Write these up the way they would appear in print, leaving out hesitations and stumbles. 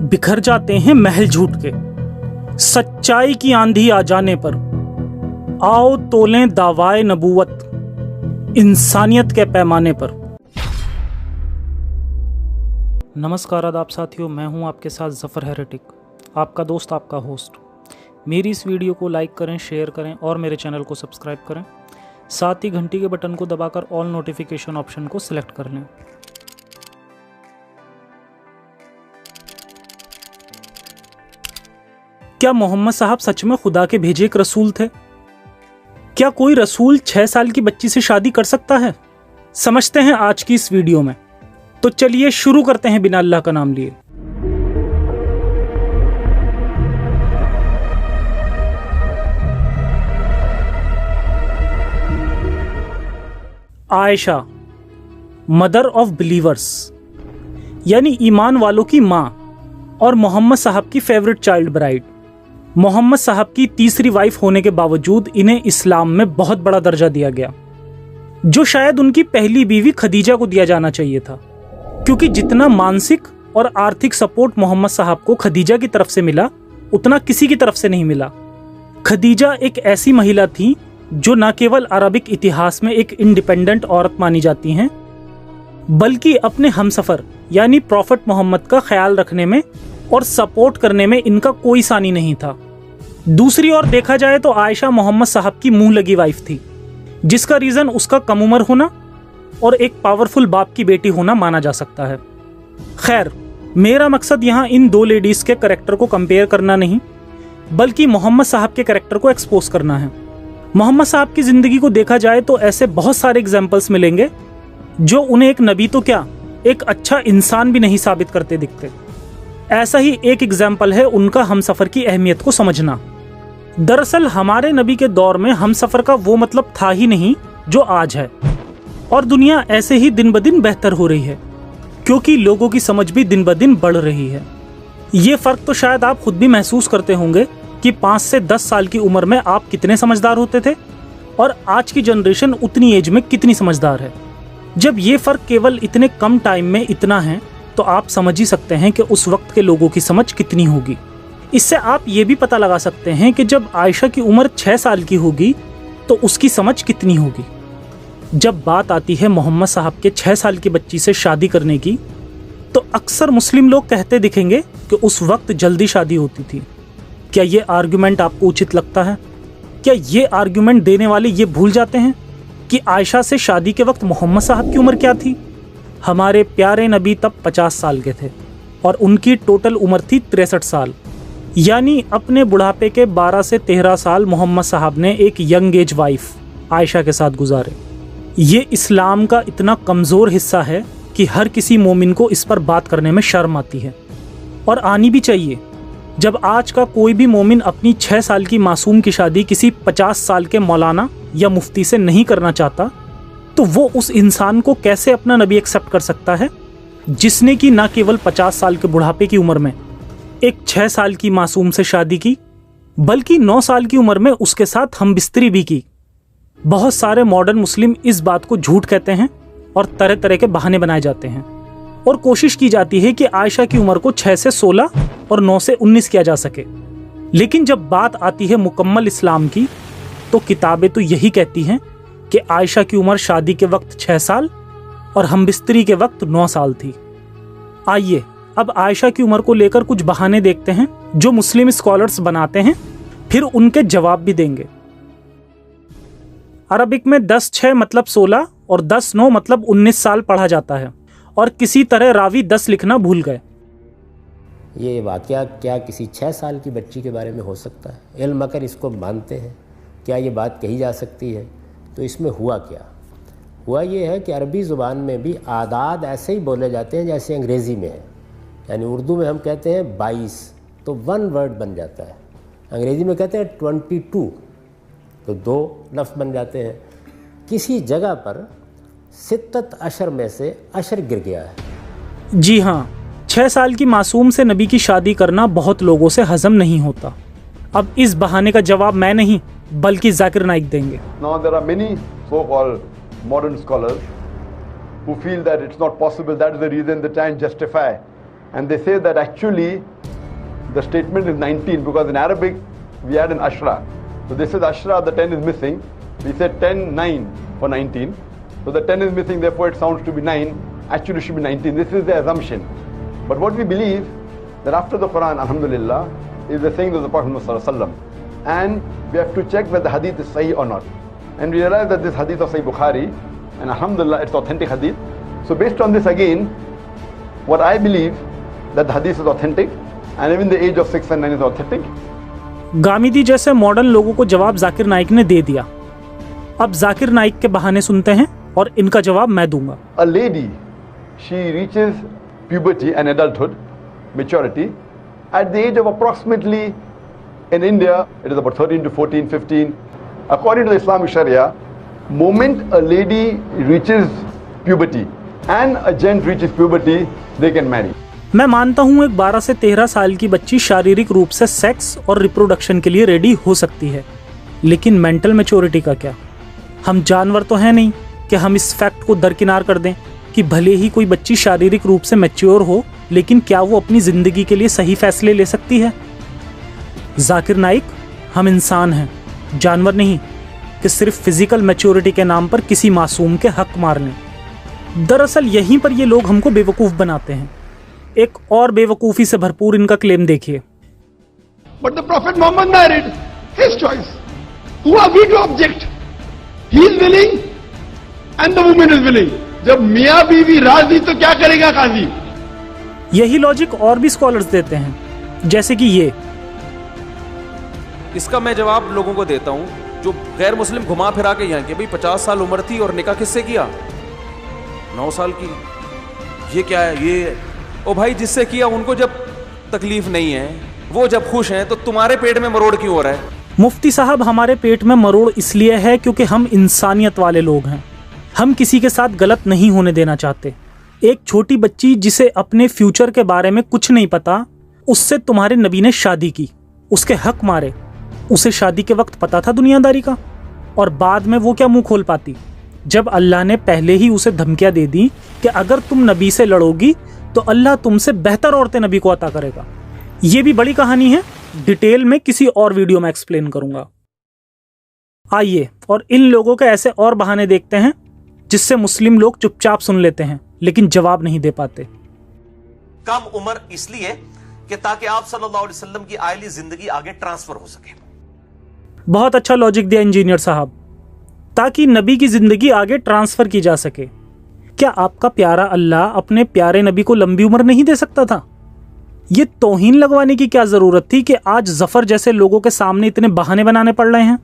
बिखर जाते हैं महल झूठ के, सच्चाई की आंधी आ जाने पर। आओ तोलें दावाए नबूवत इंसानियत के पैमाने पर। नमस्कार आदाब साथियों, मैं हूं आपके साथ ज़फ़र हेरेटिक, आपका दोस्त, आपका होस्ट। मेरी इस वीडियो को लाइक करें, शेयर करें और मेरे चैनल को सब्सक्राइब करें। साथ ही घंटी के बटन को दबाकर ऑल नोटिफिकेशन ऑप्शन को सिलेक्ट कर लें। क्या मोहम्मद साहब सच में खुदा के भेजे एक रसूल थे? क्या कोई रसूल 6 साल की बच्ची से शादी कर सकता है? समझते हैं आज की इस वीडियो में। तो चलिए शुरू करते हैं बिना अल्लाह का नाम लिए। आयशा, मदर ऑफ बिलीवर्स, यानी ईमान वालों की मां और मोहम्मद साहब की फेवरेट चाइल्ड ब्राइड। मोहम्मद साहब की तीसरी वाइफ होने के बावजूद इन्हें इस्लाम में बहुत बड़ा दर्जा दिया गया, जो शायद उनकी पहली बीवी खदीजा को दिया जाना चाहिए था, क्योंकि जितना मानसिक और आर्थिक सपोर्ट मोहम्मद साहब को खदीजा की तरफ से मिला, उतना किसी की तरफ से नहीं मिला। खदीजा एक ऐसी महिला थी जो न केवल अरबिक इतिहास में एक इंडिपेंडेंट औरत मानी जाती हैं, बल्कि अपने हमसफर यानी प्रॉफेट मोहम्मद का ख्याल रखने में और सपोर्ट करने में इनका कोई सानी नहीं था। दूसरी ओर देखा जाए तो आयशा मोहम्मद साहब की मुंह लगी वाइफ थी, जिसका रीजन उसका कम उम्र होना और एक पावरफुल बाप की बेटी होना माना जा सकता है। खैर, मेरा मकसद यहाँ इन दो लेडीज के कैरेक्टर को कंपेयर करना नहीं, बल्कि मोहम्मद साहब के कैरेक्टर को एक्सपोज करना है। मोहम्मद साहब की जिंदगी को देखा जाए तो ऐसे बहुत सारे एग्जाम्पल्स मिलेंगे जो उन्हें एक नबी तो क्या, एक अच्छा इंसान भी नहीं साबित करते दिखते। ऐसा ही एक एग्जाम्पल है उनका हमसफर की अहमियत को समझना। दरअसल हमारे नबी के दौर में हमसफर का वो मतलब था ही नहीं जो आज है, और दुनिया ऐसे ही दिन ब दिन बेहतर हो रही है, क्योंकि लोगों की समझ भी दिन ब दिन बढ़ रही है। ये फर्क तो शायद आप खुद भी महसूस करते होंगे कि 5 से 10 साल की उम्र में आप कितने समझदार होते थे और आज की जनरेशन उतनी एज में कितनी समझदार है। जब ये फर्क केवल इतने कम टाइम में इतना है, तो आप समझ ही सकते हैं कि उस वक्त के लोगों की समझ कितनी होगी। इससे आप ये भी पता लगा सकते हैं कि जब आयशा की उम्र 6 साल की होगी तो उसकी समझ कितनी होगी। जब बात आती है मोहम्मद साहब के 6 साल की बच्ची से शादी करने की, तो अक्सर मुस्लिम लोग कहते दिखेंगे कि उस वक्त जल्दी शादी होती थी। क्या ये आर्ग्यूमेंट आपको उचित लगता है? क्या ये आर्ग्यूमेंट देने वाले ये भूल जाते हैं कि आयशा से शादी के वक्त मोहम्मद साहब की उम्र क्या थी? हमारे प्यारे नबी तब 50 साल के थे और उनकी टोटल उम्र थी 63 साल, यानी अपने बुढ़ापे के 12 से 13 साल मोहम्मद साहब ने एक यंग एज वाइफ आयशा के साथ गुजारे। ये इस्लाम का इतना कमज़ोर हिस्सा है कि हर किसी मोमिन को इस पर बात करने में शर्म आती है, और आनी भी चाहिए। जब आज का कोई भी मोमिन अपनी 6 साल की मासूम की शादी किसी 50 साल के मौलाना या मुफ्ती से नहीं करना चाहता, तो वो उस इंसान को कैसे अपना नबी एक्सेप्ट कर सकता है, जिसने कि न केवल 50 साल के बुढ़ापे की उम्र में एक 6 साल की मासूम से शादी की, बल्कि 9 साल की उम्र में उसके साथ हमबिस्तरी भी की। बहुत सारे मॉडर्न मुस्लिम इस बात को झूठ कहते हैं और तरह तरह के बहाने बनाए जाते हैं, और कोशिश की जाती है कि आयशा की उम्र को 6 से 16 और 9 से 19 किया जा सके। लेकिन जब बात आती है मुकम्मल इस्लाम की, तो किताबें तो यही कहती हैं कि आयशा की उम्र शादी के वक्त 6 साल और हमबिस्तरी के वक्त 9 साल थी। आइए अब आयशा की उम्र को लेकर कुछ बहाने देखते हैं जो मुस्लिम स्कॉलर्स बनाते हैं, फिर उनके जवाब भी देंगे। अरबिक में 10-6 मतलब 16 और 10-9 मतलब 19 साल पढ़ा जाता है, और किसी तरह रावी 10 लिखना भूल गए। ये वाक़या क्या किसी 6 साल की बच्ची के बारे में हो सकता है? इल्म अगर इसको मानते हैं, क्या ये बात कही जा सकती है? तो इसमें हुआ क्या? हुआ ये है कि अरबी ज़ुबान में भी आदाद ऐसे ही बोले जाते हैं जैसे अंग्रेज़ी में है। यानी उर्दू में हम कहते हैं 22, तो 1 वर्ड बन जाता है। अंग्रेज़ी में कहते हैं 22, तो 2 लफ्ज़ बन जाते हैं। किसी जगह पर सित्तत अशर में से अशर गिर गया है। जी हाँ, 6 साल की मासूम से नबी की शादी करना बहुत लोगों से हजम नहीं होता। अब इस बहाने का जवाब मैं नहीं बल्कि जाकिर नाइक देंगे। Now there are many so-called modern scholars who feel that it's not possible. That is the reason they try and justify and they say that actually the statement is 19 because in Arabic we add an ashra. So this is ashra, the 10 is missing. We said 10, 9 for 19. So the 10 is missing, therefore it sounds to be 9. Actually it should be 19. This is the assumption. But what we believe that after the Quran, alhamdulillah, is the saying of the Prophet Muhammad sallallahu alaihi wasallam. And we have to check whether the hadith is sahih or not. And we realize that this hadith of Sahih Bukhari, and alhamdulillah it's authentic hadith. So based on this again, what I believe that the hadith is authentic and even the age of 6 and 9 is authentic. गामिदी जैसे modern लोगों को जवाब जाकिर नाइक ने दे दिया। अब जाकिर नाइक के बहाने सुनते हैं और इनका जवाब मैं दूंगा। A lady, she reaches puberty and adulthood, maturity, at the age of approximately, in India, it is about 13 to 14, 15. According to the Islamic Sharia, moment a lady reaches puberty and a gent reaches puberty, they can marry. मैं मानता हूँ एक 12 से 13 साल की बच्ची शारीरिक रूप से सेक्स और रिप्रोडक्शन के लिए रेडी हो सकती है, लेकिन मेंटल मैच्योरिटी का क्या? हम जानवर तो हैं नहीं कि हम इस फैक्ट को दरकिनार कर दें कि भले ही कोई बच्ची शारीरिक रूप से मैच्योर हो, लेकिन क्या वो अपनी जिंदगी के लिए सही फैसले ले सकती है? जाकिर नाइक, हम इंसान हैं, जानवर नहीं कि सिर्फ फिजिकल मैच्योरिटी के नाम पर किसी मासूम के हक मार लें। दरअसल यहीं पर ये लोग हमको बेवकूफ़ बनाते हैं। एक और बेवकूफ़ी से भरपूर इनका क्लेम देखिए। But the Prophet Muhammad married, his choice. Who are we to object? He is willing and the woman is willing. जब मियाँ बीवी राजी तो क्या करेगा काजी? यही लॉजिक और भी स्कॉलर्स देते हैं, जैसे कि ये। इसका मैं जवाब लोगों को देता हूं जो गैर मुस्लिम घुमा फिरा के यहाँ के भाई 50 साल उम्र थी और निकाह किससे किया? 9 साल की। ये क्या है? ये ओ भाई जिससे किया उनको जब तकलीफ नहीं है, वो जब खुश हैं, तो तुम्हारे पेट में मरोड़ क्यों हो रहा है? मुफ्ती साहब, हमारे पेट में मरोड़ इसलिए है क्योंकि हम इंसानियत वाले लोग हैं। हम किसी के साथ गलत नहीं होने देना चाहते। एक छोटी बच्ची जिसे अपने फ्यूचर के बारे में कुछ नहीं पता, उससे तुम्हारे नबी ने शादी की, उसके हक मारे। उसे शादी के वक्त पता था दुनियादारी का, और बाद में वो क्या मुंह खोल पाती जब अल्लाह ने पहले ही उसे धमकियां दे दी कि अगर तुम नबी से लड़ोगी तो अल्लाह तुमसे बेहतर औरतें नबी को अता करेगा। ये भी बड़ी कहानी है, डिटेल में किसी और वीडियो में एक्सप्लेन करूंगा। आइए और इन लोगों के ऐसे और बहाने देखते हैं जिससे मुस्लिम लोग चुपचाप सुन लेते हैं लेकिन जवाब नहीं दे पाते। कम उम्र इसलिए कि ताकि आप सल्लल्लाहु अलैहि वसल्लम की आयली जिंदगी आगे ट्रांसफर हो सके। बहुत अच्छा लॉजिक दिया इंजीनियर साहब, ताकि नबी की जिंदगी आगे ट्रांसफर की जा सके। क्या आपका प्यारा अल्लाह अपने प्यारे नबी को लंबी उम्र नहीं दे सकता था? ये तौहीन लगवाने की क्या जरूरत थी कि आज जफर जैसे लोगों के सामने इतने बहाने बनाने पड़ रहे हैं?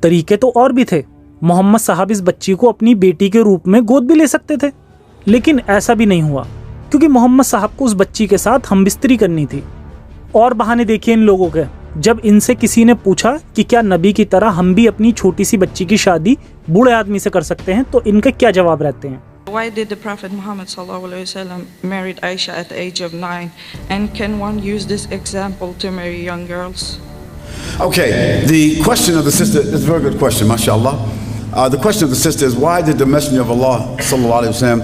तरीके तो और भी थे। मोहम्मद साहब इस बच्ची को अपनी बेटी के रूप में गोद भी ले सकते थे, लेकिन ऐसा भी नहीं हुआ क्योंकि मोहम्मद साहब को उस बच्ची के साथ हमबिस्तरी करनी थी। और बहाने देखिए इन लोगों के। जब इनसे किसी ने पूछा कि क्या नबी की तरह हम भी अपनी छोटी सी बच्ची की शादी बूढ़े आदमी से कर सकते हैं, तो इनके क्या जवाब रहते हैं? Why did the Prophet Muhammad sallallahu alaihi wasallam married Aisha at the age of 9? And can one use this example to marry young girls? Okay, the question of the sister is a very good question, mashallah. The question of the sister is, why did the Messenger of Allah sallallahu alaihi wasallam,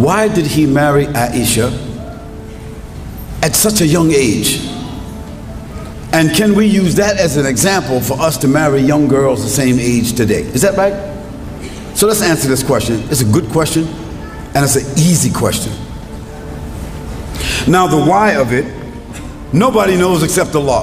why did he marry Aisha at such a young age? And can we use that as an example for us to marry young girls the same age today? Is that right? So let's answer this question. It's a good question, and it's an easy question. Now the why of it, nobody knows except Allah.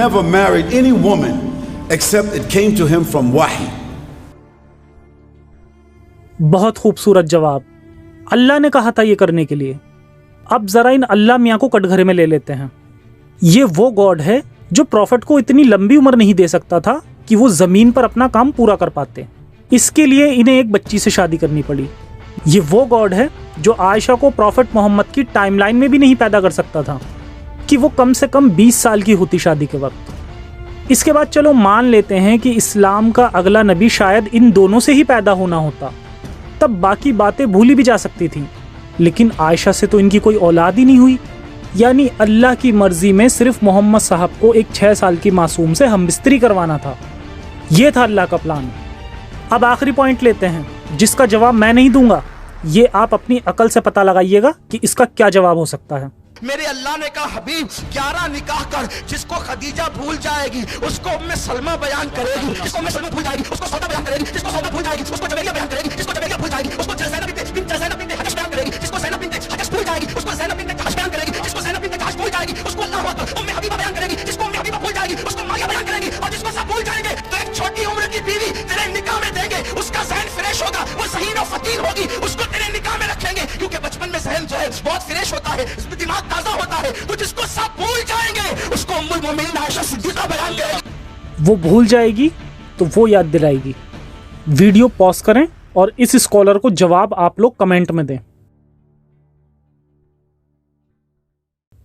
never married any woman except it came to him from wahi. बहुत खूबसूरत जवाब। अल्लाह ने कहा था ये करने के लिए। अब जरा इन अल्लाह मियाँ को कटघरे में ले लेते हैं। ये वो गॉड है जो प्रॉफिट को इतनी लंबी उम्र नहीं दे सकता था कि वो जमीन पर अपना काम पूरा कर पाते। इसके लिए इन्हें एक बच्ची से शादी करनी पड़ी। ये वो गॉड है जो आयशा को प्रॉफिट मोहम्मद की टाइमलाइन में भी नहीं पैदा कर सकता था कि वो कम से कम 20 साल की होती शादी के वक्त। इसके बाद चलो मान लेते हैं कि इस्लाम का अगला नबी शायद इन दोनों से ही पैदा होना होता, तब बाकी बातें भूली भी जा सकती थी। लेकिन आयशा से तो इनकी कोई औलाद ही नहीं हुई, यानी अल्लाह की मर्जी में सिर्फ मोहम्मद साहब को एक 6 साल की मासूम से हमबिस्तरी करवाना था। ये था अल्लाह का प्लान। अब आखिरी पॉइंट लेते हैं जिसका जवाब मैं नहीं दूंगा, ये आप अपनी अकल से पता लगाइएगा कि इसका क्या जवाब हो सकता है। मेरे अल्लाह ने कहा हबीब 11 निकाह कर, जिसको खदीजा भूल जाएगी उसको उम्मे सलमा बयान करेगी, जिसको उम्मे सलमा भूल जाएगी उसको सौदा बयान करेगी, जिसको सौदा भूल जाएगी उसको जवेरिया बयान करेगी, जिसको जवेरिया भूल जाएगी उसको ज़ैनब बिन्त हजश बयान करेगी, जिसको ज़ैनब बिन्त हजश भूल जाएगी उसको ज़ैनब बिन्त जहश बयान करेगी, जिसको ज़ैनब बिन्त जहश भूल जाएगी उसको अल्लाहु अकबर उम्मे हबीबा बयान करेगी, जिसको उम्मे हबीबा भूल जाएगी उसको मारिया बयान करेगी, और जिसको सब भूल जाएंगे तो एक छोटी उम्र की बीवी तेरे निकाह में देंगे, उसका ज़हन फ्रेश होगा, वो ज़हीन और फकीर होगी, उसको तेरे निकाह में रखेंगे, क्योंकि बचपन में ज़हन जो है बहुत फ्रेश होता है, दिमाग ताज़ा होता है, तो जिसको सब भूल जाएंगे उसको उम्मुल मोमिनीन आयशा सिद्दीका बयान करेगी। वो भूल जाएगी तो वो याद दिलाएगी। वीडियो पॉज करें और इस स्कॉलर को जवाब आप लोग कमेंट में दें।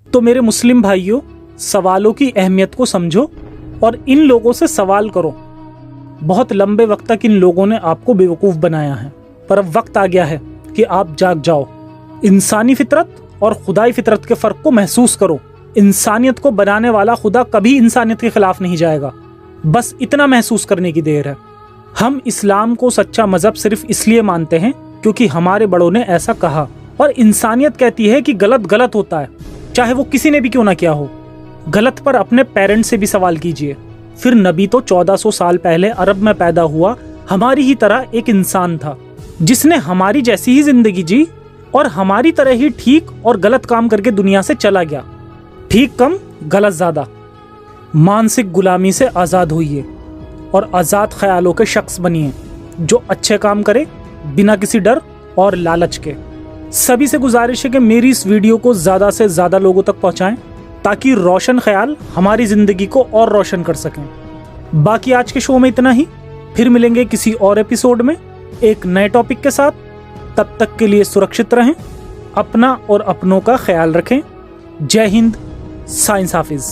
तो मेरे मुस्लिम भाइयों, सवालों की अहमियत को समझो और इन लोगों से सवाल करो। बहुत लंबे वक्त तक इन लोगों ने आपको बेवकूफ़ बनाया है, पर अब वक्त आ गया है कि आप जाग जाओ। इंसानी फितरत और खुदाई फितरत के फ़र्क को महसूस करो। इंसानियत को बनाने वाला खुदा कभी इंसानियत के खिलाफ नहीं जाएगा, बस इतना महसूस करने की देर है। हम इस्लाम को सच्चा मजहब सिर्फ इसलिए मानते हैं क्योंकि हमारे बड़ों ने ऐसा कहा, और इंसानियत कहती है कि गलत गलत होता है, चाहे वो किसी ने भी क्यों ना किया हो। गलत पर अपने पेरेंट्स से भी सवाल कीजिए। फिर नबी तो 1400 साल पहले अरब में पैदा हुआ, हमारी ही तरह एक इंसान था जिसने हमारी जैसी ही जिंदगी जी और हमारी तरह ही ठीक और गलत काम करके दुनिया से चला गया। ठीक कम, गलत ज्यादा। मानसिक गुलामी से आज़ाद होइए और आज़ाद ख्यालों के शख्स बनिए जो अच्छे काम करे बिना किसी डर और लालच के। सभी से गुजारिश है कि मेरी इस वीडियो को ज़्यादा से ज़्यादा लोगों तक पहुँचाएं ताकि रोशन ख्याल हमारी ज़िंदगी को और रोशन कर सकें। बाकी आज के शो में इतना ही, फिर मिलेंगे किसी और एपिसोड में एक नए टॉपिक के साथ। तब तक के लिए सुरक्षित रहें, अपना और अपनों का ख्याल रखें। जय हिंद, साइंस हाफिज।